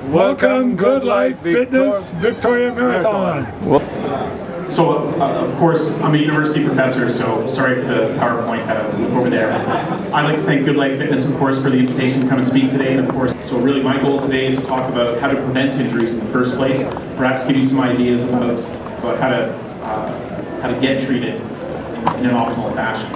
Welcome, Goodlife Fitness Victoria Marathon. So, of course, I'm a university professor, so sorry for the PowerPoint over there. I'd like to thank Goodlife Fitness, of course, for the invitation to come and speak today. And of course, so really my goal today is to talk about how to prevent injuries in the first place, perhaps give you some ideas about how to get treated in an optimal fashion.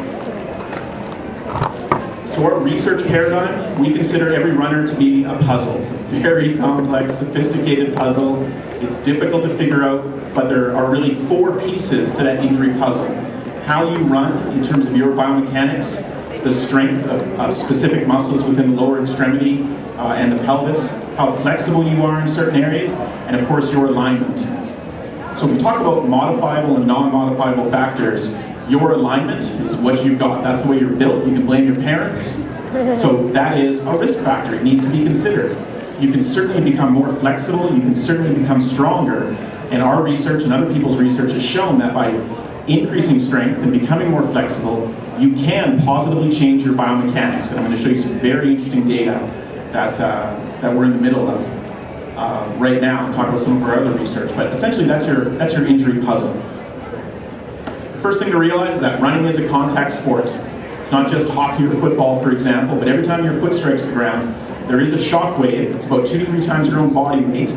So our research paradigm, we consider every runner to be a puzzle, a very complex, sophisticated puzzle. It's difficult to figure out, but there are really 4 pieces to that injury puzzle. How you run in terms of your biomechanics, the strength of specific muscles within the lower extremity and the pelvis, how flexible you are in certain areas, and of course your alignment. So when we talk about modifiable and non-modifiable factors, your alignment is what you've got. That's the way you're built. You can blame your parents. So that is a risk factor. It needs to be considered. You can certainly become more flexible. You can certainly become stronger. And our research and other people's research has shown that by increasing strength and becoming more flexible, you can positively change your biomechanics. And I'm going to show you some very interesting data that we're in the middle of right now and talk about some of our other research. But essentially, that's your injury puzzle. First thing to realize is that running is a contact sport. It's not just hockey or football, for example, but every time your foot strikes the ground, there is a shock wave. It's about 2 to 3 times your own body weight.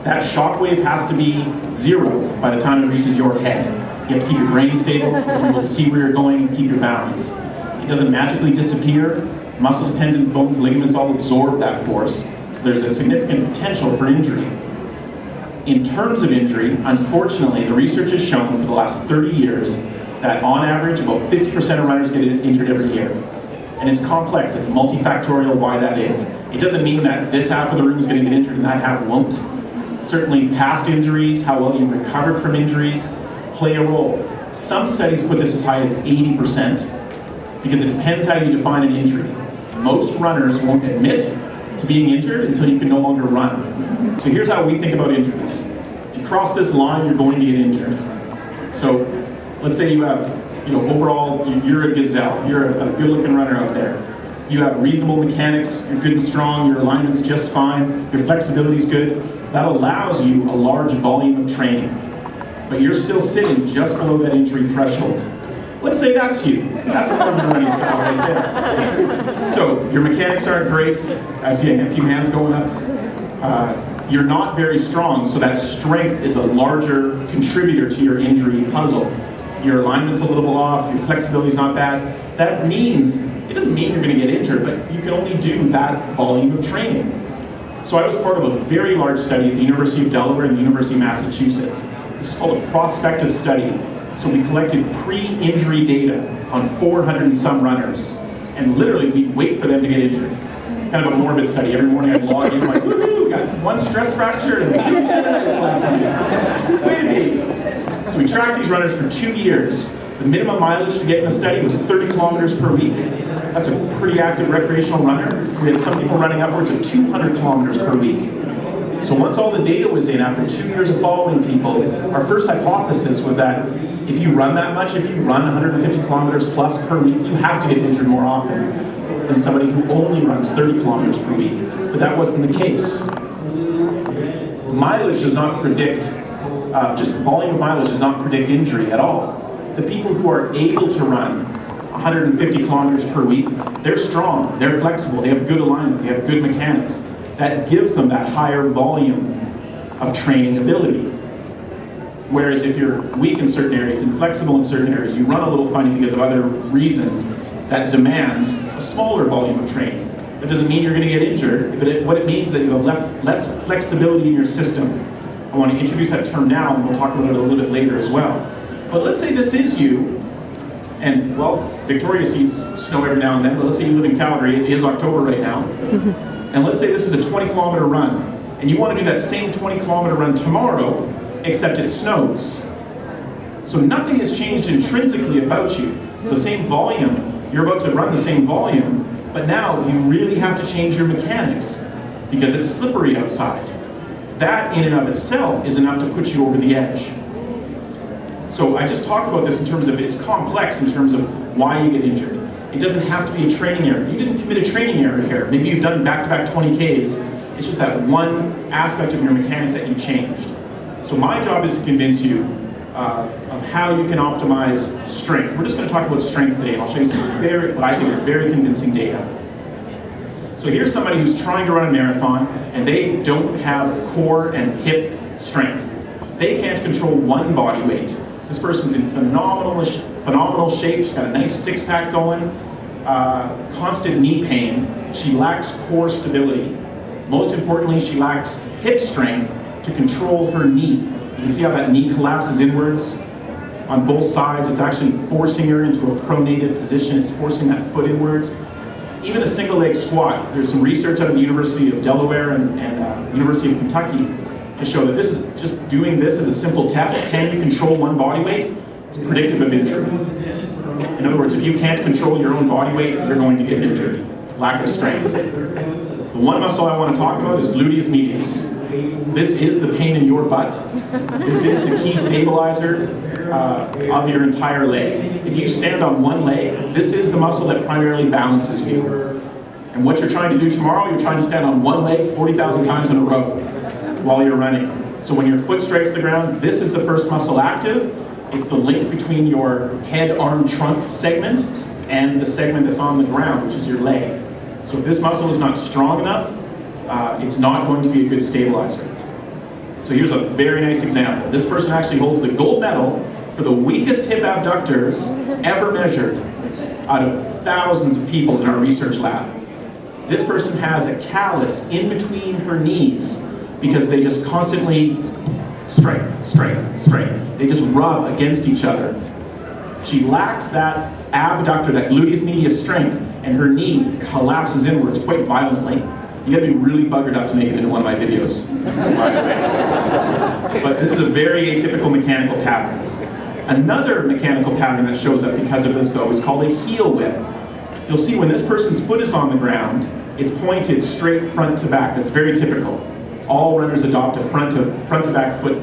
That shock wave has to be 0 by the time it reaches your head. You have to keep your brain stable, you have to be able to see where you're going and keep your balance. It doesn't magically disappear. Muscles, tendons, bones, ligaments all absorb that force. So there's a significant potential for injury. In terms of injury, unfortunately, the research has shown for the last 30 years that on average, about 50% of runners get injured every year. And it's complex, it's multifactorial why that is. It doesn't mean that this half of the room is going to get injured and that half won't. Certainly past injuries, how well you recovered from injuries, play a role. Some studies put this as high as 80% because it depends how you define an injury. Most runners won't admit to being injured until you can no longer run. So here's how we think about injuries. If you cross this line, you're going to get injured. So let's say you have, overall, you're a gazelle. You're a good-looking runner out there. You have reasonable mechanics, you're good and strong, your alignment's just fine, your flexibility's good. That allows you a large volume of training. But you're still sitting just below that injury threshold. Let's say that's you. That's a part of the running style right there. So your mechanics aren't great. I see a few hands going up. You're not very strong, so that strength is a larger contributor to your injury puzzle. Your alignment's a little off, your flexibility's not bad. That means, it doesn't mean you're going to get injured, but you can only do that volume of training. So I was part of a very large study at the University of Delaware and the University of Massachusetts. This is called a prospective study. So we collected pre-injury data on 400 and some runners, and literally we wait for them to get injured. It's kind of a morbid study. Every morning I'd log in like, woohoo, got 1 stress fracture and Achilles tendonitis last week. Way to be. So we tracked these runners for 2 years. The minimum mileage to get in the study was 30 kilometers per week. That's a pretty active recreational runner. We had some people running upwards of 200 kilometers per week. So once all the data was in, after 2 years of following people, our first hypothesis was that if you run that much, if you run 150 kilometers plus per week, you have to get injured more often than somebody who only runs 30 kilometers per week. But that wasn't the case. Mileage does not predict, just volume of mileage does not predict injury at all. The people who are able to run 150 kilometers per week, they're strong, they're flexible, they have good alignment, they have good mechanics. That gives them that higher volume of training ability. Whereas if you're weak in certain areas and flexible in certain areas, you run a little funny because of other reasons, that demands a smaller volume of training. That doesn't mean you're going to get injured, but what it means is that you have less flexibility in your system. I want to introduce that term now, and we'll talk about it a little bit later as well. But let's say this is you, and well, Victoria sees snow every now and then, but let's say you live in Calgary, it is October right now, and let's say this is a 20-kilometer run, and you want to do that same 20-kilometer run tomorrow, except it snows. So nothing has changed intrinsically about you. The same volume, you're about to run the same volume, but now you really have to change your mechanics because it's slippery outside. That in and of itself is enough to put you over the edge. So I just talked about this in terms of, it's complex in terms of why you get injured. It doesn't have to be a training error. You didn't commit a training error here. Maybe you've done back-to-back 20Ks It's just that one aspect of your mechanics that you changed. So my job is to convince you of how you can optimize strength. We're just going to talk about strength today, and I'll show you some what I think is very convincing data. So here's somebody who's trying to run a marathon, and they don't have core and hip strength. They can't control one body weight. This person's in phenomenal shape. She's got a nice six-pack going, constant knee pain. She lacks core stability. Most importantly, she lacks hip strength to control her knee. You can see how that knee collapses inwards on both sides. It's actually forcing her into a pronated position. It's forcing that foot inwards. Even a single leg squat. There's some research out of the University of Delaware and University of Kentucky to show that this is just doing this as a simple test. Can you control one body weight? It's predictive of injury. In other words, if you can't control your own body weight, you're going to get injured. Lack of strength. The one muscle I want to talk about is gluteus medius. This is the pain in your butt. This is the key stabilizer of your entire leg. If you stand on one leg, this is the muscle that primarily balances you. And what you're trying to do tomorrow, you're trying to stand on one leg 40,000 times in a row while you're running. So when your foot strikes the ground, this is the first muscle active. It's the link between your head, arm, trunk segment and the segment that's on the ground, which is your leg. So if this muscle is not strong enough, it's not going to be a good stabilizer. So here's a very nice example. This person actually holds the gold medal for the weakest hip abductors ever measured out of thousands of people in our research lab. This person has a callus in between her knees because they just constantly strike. They just rub against each other. She lacks that abductor, that gluteus medius strength, and her knee collapses inwards quite violently. You gotta be really buggered up to make it into one of my videos, by the way. But this is a very atypical mechanical pattern. Another mechanical pattern that shows up because of this, though, is called a heel whip. You'll see when this person's foot is on the ground, it's pointed straight front to back. That's very typical. All runners adopt a front to back foot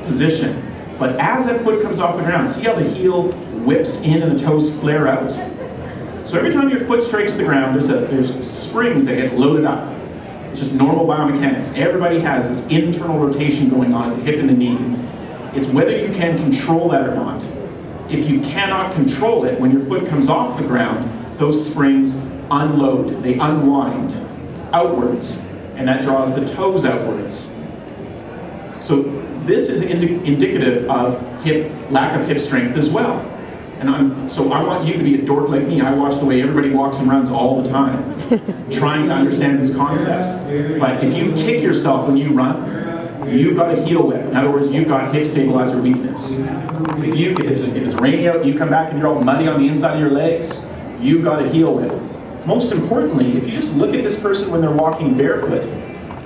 position. But as that foot comes off the ground, see how the heel whips in and the toes flare out? So every time your foot strikes the ground, there's springs that get loaded up. It's just normal biomechanics. Everybody has this internal rotation going on at the hip and the knee. It's whether you can control that or not. If you cannot control it, when your foot comes off the ground, those springs unload, they unwind outwards, and that draws the toes outwards. So this is indicative of lack of hip strength as well. And so I want you to be a dork like me. I watch the way everybody walks and runs all the time, trying to understand these concepts. But if you kick yourself when you run, you've got a heel whip. In other words, you've got hip stabilizer weakness. If it's rainy out and you come back and you're all muddy on the inside of your legs, you've got a heel whip. Most importantly, if you just look at this person when they're walking barefoot,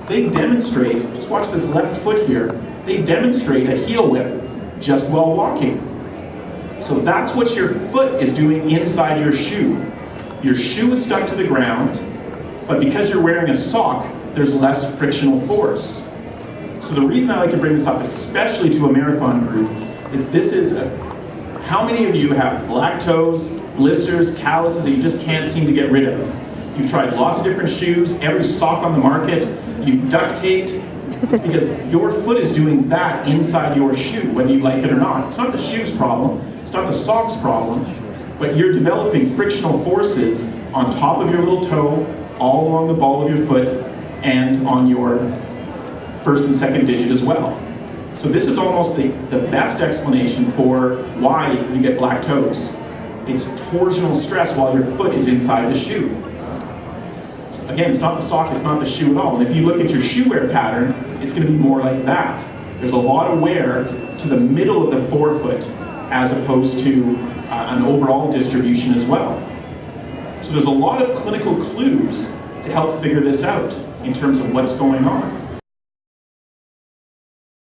they demonstrate, just watch this left foot here, they demonstrate a heel whip just while walking. So that's what your foot is doing inside your shoe. Your shoe is stuck to the ground, but because you're wearing a sock, there's less frictional force. So the reason I like to bring this up, especially to a marathon group, is how many of you have black toes, blisters, calluses that you just can't seem to get rid of? You've tried lots of different shoes, every sock on the market, you've duct taped. It's because your foot is doing that inside your shoe, whether you like it or not. It's not the shoe's problem, it's not the sock's problem, but you're developing frictional forces on top of your little toe, all along the ball of your foot, and on your first and second digit as well. So this is almost the best explanation for why you get black toes. It's torsional stress while your foot is inside the shoe. Again, it's not the sock, it's not the shoe at all. And if you look at your shoe wear pattern, it's going to be more like that. There's a lot of wear to the middle of the forefoot as opposed to an overall distribution as well. So there's a lot of clinical clues to help figure this out in terms of what's going on.